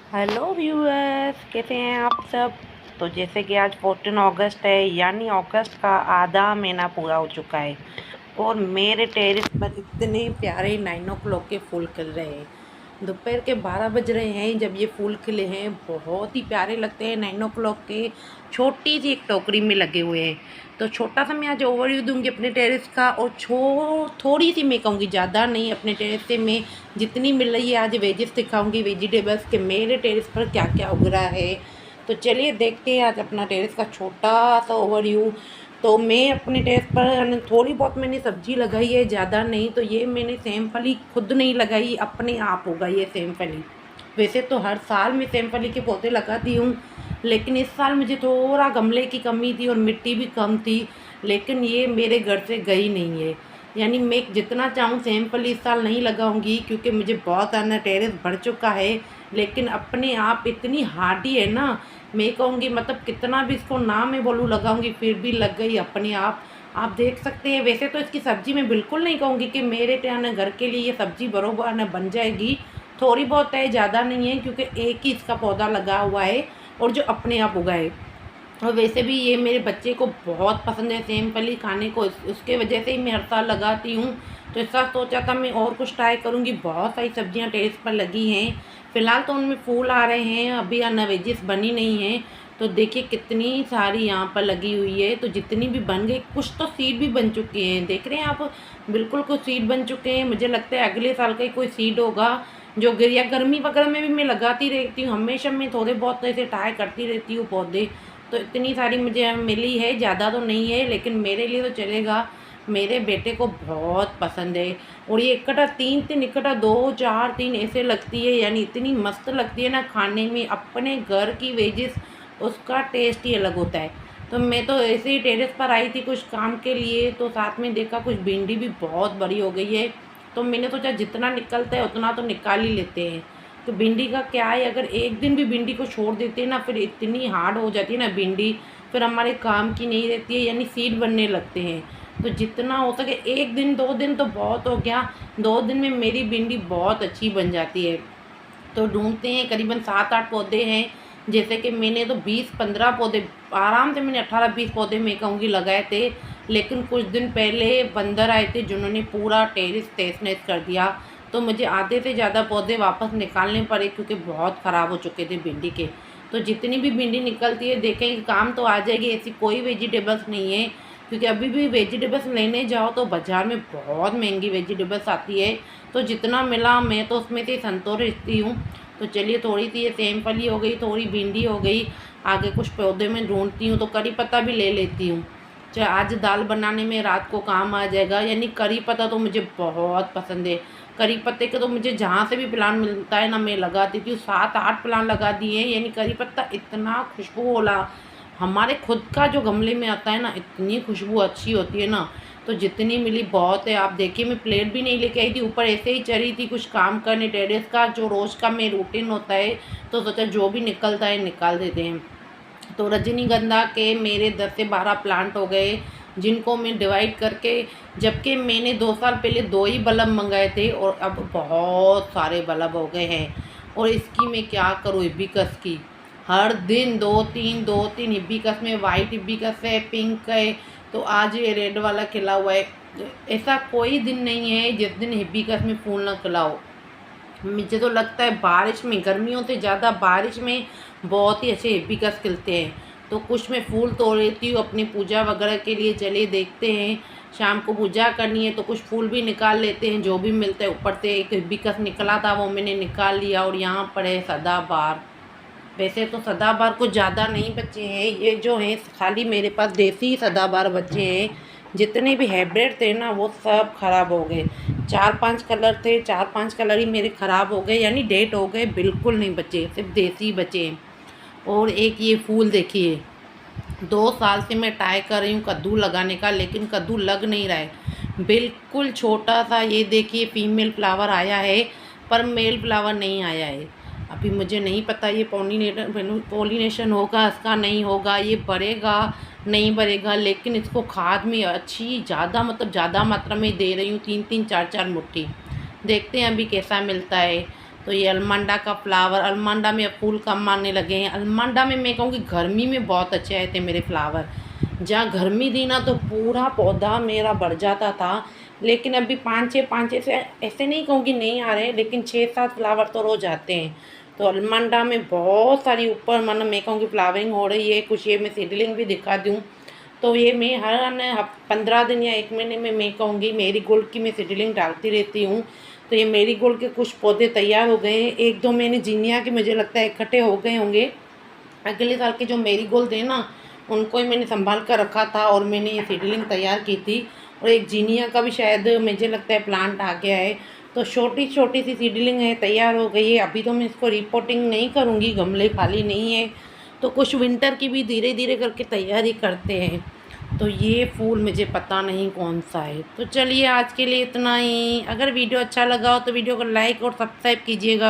Hello viewers, कैसे हैं आप सब। तो जैसे कि आज 14 अगस्त है, यानी अगस्त का आधा महीना पूरा हो चुका है और मेरे टेरेस पर इतने प्यारे 9 o'clock के फूल खिल रहे हैं। दोपहर के 12 बज रहे हैं जब ये फूल खिले हैं। बहुत ही प्यारे लगते हैं। 9 o'clock के छोटी सी एक टोकरी में लगे हुए हैं। तो छोटा सा मैं आज ओवरव्यू दूंगी अपने टेरेस का, और थोड़ी सी मैं कहूँगी, ज़्यादा नहीं। अपने टेरेस से मैं जितनी मिल रही है आज वेजेस दिखाऊंगी, वेजिटेबल्स के मेरे टेरेस पर क्या क्या उग रहा है। तो चलिए देखते हैं आज अपना टेरेस का छोटा सा ओवरव्यू। तो मैं अपने टेरेस पर थोड़ी बहुत मैंने सब्जी लगाई है, ज़्यादा नहीं। तो ये मैंने सेमफली खुद नहीं लगाई, अपने आप उगाई है सेमफली। वैसे तो हर साल मैं सेमफली के पौधे लगाती हूँ, लेकिन इस साल मुझे थोड़ा गमले की कमी थी और मिट्टी भी कम थी। लेकिन ये मेरे घर से गई नहीं है, यानी मैं जितना चाहूँ सेमफली इस साल नहीं लगाऊंगी, क्योंकि मुझे बहुत आना टेरेस भर चुका है। लेकिन अपने आप इतनी हार्डी है ना, मैं कहूँगी मतलब कितना भी इसको ना मैं बोलूँ लगाऊंगी फिर भी लग गई अपने आप देख सकते हैं। वैसे तो इसकी सब्ज़ी मैं बिल्कुल नहीं कहूँगी कि मेरे यहाँ ना घर के लिए ये सब्ज़ी बरोबर ना बन जाएगी। थोड़ी बहुत है, ज़्यादा नहीं है, क्योंकि एक ही इसका पौधा लगा हुआ है और जो अपने आप उगा है। और वैसे भी ये मेरे बच्चे को बहुत पसंद है सेमफली खाने को, उसके वजह से ही मैं हर साल लगाती हूँ। तो इस साल सोचा था मैं और कुछ ट्राई करूँगी। बहुत सारी सब्जियाँ टेरेस पर लगी हैं। फ़िलहाल तो उनमें फूल आ रहे हैं, अभी वेजिस बनी नहीं है। तो देखिए कितनी सारी यहाँ पर लगी हुई है। तो जितनी भी बन गई, कुछ तो सीड भी बन चुके हैं, देख रहे हैं आप। बिल्कुल कुछ सीड बन चुके हैं। मुझे लगता है अगले साल का ही कोई सीड होगा जो या गर्मी वगैरह में भी मैं लगाती रहती हूँ हमेशा। मैं थोड़े बहुत ऐसे ट्राई करती रहती हूँ पौधे। तो इतनी सारी मुझे मिली है, ज़्यादा तो नहीं है, लेकिन मेरे लिए तो चलेगा। मेरे बेटे को बहुत पसंद है। और ये इकट्ठा तीन तीन, इकट्ठा दो चार तीन ऐसे लगती है, यानी इतनी मस्त लगती है ना खाने में। अपने घर की वेजिस, उसका टेस्ट ही अलग होता है। तो मैं तो ऐसे ही टेरेस पर आई थी कुछ काम के लिए, तो साथ में देखा कुछ भिंडी भी बहुत बड़ी हो गई है। तो मैंने सोचा जितना निकलता है उतना तो निकाल ही लेते हैं। तो भिंडी का क्या है, अगर एक दिन भी भिंडी को छोड़ देते हैं ना, फिर इतनी हार्ड हो जाती है ना भिंडी, फिर हमारे काम की नहीं रहती है, यानी सीड बनने लगते हैं। तो जितना हो सके, एक दिन 2 दिन तो बहुत हो गया, 2 दिन में मेरी भिंडी बहुत अच्छी बन जाती है। तो ढूंढते हैं, करीबन 7-8 पौधे हैं। जैसे कि मैंने तो 20-15 पौधे आराम से, मैंने 18-20 पौधे मैं कहूँगी लगाए थे। लेकिन कुछ दिन पहले बंदर आए थे जिन्होंने पूरा टेरेस तहस नहस कर दिया। तो मुझे आधे से ज़्यादा पौधे वापस निकालने पड़े, क्योंकि बहुत ख़राब हो चुके थे भिंडी के। तो जितनी भी भिंडी निकलती है देखें कि काम तो आ जाएगी, ऐसी कोई वेजिटेबल्स नहीं है। क्योंकि अभी भी वेजिटेबल्स लेने जाओ तो बाज़ार में बहुत महंगी वेजिटेबल्स आती है। तो जितना मिला मैं तो उसमें से संतोष रहती हूँ। तो चलिए, थोड़ी सी ये सेमफली हो गई, थोड़ी भिंडी हो गई, आगे कुछ पौधे में ढूंढती हूँ। तो करी पत्ता भी ले लेती हूँ, चाहे आज दाल बनाने में रात को काम आ जाएगा। यानी करी पत्ता तो मुझे बहुत पसंद है। करी पत्ते के तो मुझे जहाँ से भी प्लांट मिलता है ना, मैं लगाती थी। 7-8 प्लांट लगा दिए हैं। यानी करी पत्ता इतना खुशबू वाला, हमारे खुद का जो गमले में आता है ना, इतनी खुशबू अच्छी होती है ना। तो जितनी मिली बहुत है। आप देखिए, मैं प्लेट भी नहीं लेके आई थी, ऊपर ऐसे ही चढ़ी थी कुछ काम करने टेरेस का, जो रोज़ का मैं रूटीन होता है। तो सोचा जो भी निकलता है निकाल देते हैं। तो रजनीगंधा के मेरे 10 से 12 प्लांट हो गए, जिनको मैं डिवाइड करके, जबकि मैंने 2 साल पहले 2 ही बल्ब मंगाए थे और अब बहुत सारे बल्ब हो गए हैं। और इसकी मैं क्या करूँ, हिबिस्कस की हर दिन 2-3 हिबिस्कस में, वाइट हिबिस्कस है, पिंक है, तो आज ये रेड वाला खिला हुआ है। ऐसा कोई दिन नहीं है जिस दिन हिबिस्कस में फूल ना खिला हो। मुझे तो लगता है बारिश में, गर्मियों से ज़्यादा बारिश में बहुत ही अच्छे हिबिस्कस खिलते हैं। तो कुछ मैं फूल तोड़ लेती हूँ अपनी पूजा वगैरह के लिए। चलिए देखते हैं, शाम को पूजा करनी है तो कुछ फूल भी निकाल लेते हैं जो भी मिलता है। ऊपर से एक हिबिस्कस निकला था, वो मैंने निकाल लिया। और यहाँ पर है सदाबहार। वैसे तो सदाबहार कुछ ज़्यादा नहीं बचे हैं, ये जो हैं खाली मेरे पास देसी सदाबहार बचे हैं। जितने भी हाइब्रिड थे ना, वो सब ख़राब हो गए। 4-5 कलर थे, 4-5 कलर ही मेरे ख़राब हो गए, यानी डेट हो गए, बिल्कुल नहीं बचे, सिर्फ देसी बचे हैं। और एक ये फूल देखिए, 2 साल से मैं ट्राई कर रही हूँ कद्दू लगाने का, लेकिन कद्दू लग नहीं रहा है। बिल्कुल छोटा सा ये देखिए फीमेल फ्लावर आया है, पर मेल फ्लावर नहीं आया है। अभी मुझे नहीं पता ये पोलिनेशन होगा इसका, नहीं होगा, ये बढ़ेगा नहीं बढ़ेगा। लेकिन इसको खाद में अच्छी ज़्यादा, मतलब ज़्यादा मात्रा में दे रही हूँ, 3-3 4-4 मुट्ठी। देखते हैं अभी कैसा मिलता है। तो ये अलमंडा का फ्लावर, अलमंडा में अब फूल कम आने लगे हैं। अलमंडा में मैं कहूँगी गर्मी में बहुत अच्छे आए थे मेरे फ्लावर। जहाँ गर्मी थी ना तो पूरा पौधा मेरा बढ़ जाता था, लेकिन अभी 5-6 से ऐसे नहीं कहूँगी नहीं आ रहे, लेकिन 6-7 फ्लावर तो रोज़ आते हैं। तो अलमंडा में बहुत सारी ऊपर मतलब मैं कहूँगी फ्लावरिंग हो रही है। कुछ ये मैं सीडलिंग भी दिखा दूँ तो ये मैं हर 15 दिन या 1 महीने में मैं कहूँगी मेरीगोल्ड की मैं सीडलिंग डालती रहती हूँ। तो ये मेरीगोल्ड के कुछ पौधे तैयार हो गए हैं। 1-2 महीने जिनिया के मुझे लगता है इकट्ठे हो गए होंगे। अगले साल के जो मेरीगोल्ड थे ना उनको ही मैंने संभाल कर रखा था और मैंने ये सीडलिंग तैयार की थी। और एक जिनिया का भी शायद मुझे लगता है प्लांट आ गया है। तो छोटी छोटी सी सीडलिंग है, तैयार हो गई है। अभी तो मैं इसको रिपोर्टिंग नहीं करूँगी, गमले खाली नहीं है, तो कुछ विंटर की भी धीरे धीरे करके तैयारी करते हैं। तो ये फूल मुझे पता नहीं कौन सा है। तो चलिए आज के लिए इतना ही। अगर वीडियो अच्छा लगा हो तो वीडियो को लाइक और सब्सक्राइब कीजिएगा।